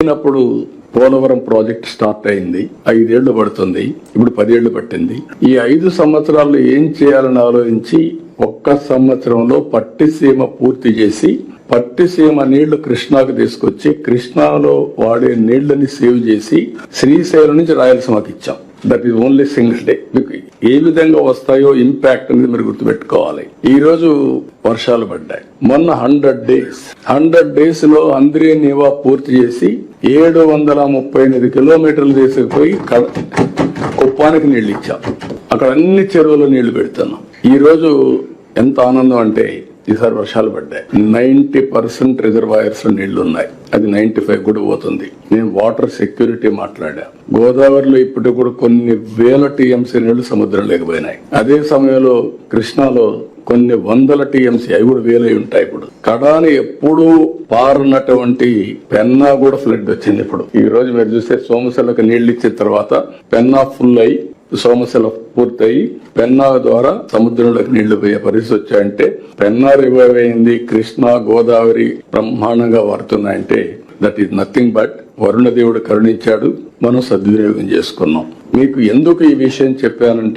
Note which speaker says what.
Speaker 1: అయినప్పుడు Polavaram project start అయింది. 5 ఏళ్లు పడుతుంది, ఇప్పుడు 10 ఏళ్లు పట్టింది. ఈ 5 సంవత్సరాల్లో ఏం చేయాలని ఆలోచించి ఒక్క సంవత్సరంలో పట్టిసీమ పూర్తి చేసి పట్టిసీమ నీళ్లు కృష్ణాకు తీసుకొచ్చి కృష్ణాలో వాడే నీళ్లని సేవ్ చేసి శ్రీశైలం నుంచి రాయలసీమకి ఇచ్చాం. That is only single day. మీకు ఏ విధంగా వస్తాయో ఇంపాక్ట్ అనేది మీరు గుర్తుపెట్టుకోవాలి. ఈ రోజు వర్షాలు పడ్డాయి. మొన్న 100 డేస్ లో అంద్రే నీవా పూర్తి చేసి 738 కిలోమీటర్లు తీసుకుపోయి కుప్పానికి నీళ్లు ఇచ్చాం. అక్కడ అన్ని చెరువులు నీళ్లు పెడుతున్నాం. ఈ రోజు ఎంత ఆనందం అంటే ఈసారి వర్షాలు పడ్డాయి. 90% రిజర్వాయర్స్ లో నీళ్లు ఉన్నాయి. అది 95 కూడా పోతుంది. నేను వాటర్ సెక్యూరిటీ మాట్లాడా. గోదావరిలో ఇప్పటికి కూడా కొన్ని వేల టీఎంసీ నీళ్లు సముద్రం లేకపోయినాయి. అదే సమయంలో కృష్ణాలో కొన్ని వందల టీఎంసీ, అవి కూడా వేలై ఉంటాయి. ఇప్పుడు కడాని ఎప్పుడూ పారినటువంటి పెన్నా కూడా ఫ్లడ్ వచ్చింది. ఇప్పుడు ఈ రోజు మీరు చూస్తే సోమశిలకు నీళ్లు ఇచ్చిన తర్వాత పెన్నా ఫుల్ అయి సోమశిల పూర్తయి పెన్నా ద్వారా సముద్రంలోకి నీళ్లు పోయే పరిస్థితి వచ్చాయంటే పెన్నా రివైవ్ అయింది. కృష్ణా గోదావరి బ్రహ్మాండంగా వాడుతున్నాయంటే that is nothing but Varuna దేవుడు కరుణించాడు, మనం సద్వినియోగం చేసుకున్నాం. మీకు ఎందుకు ఈ విషయం చెప్పానంటే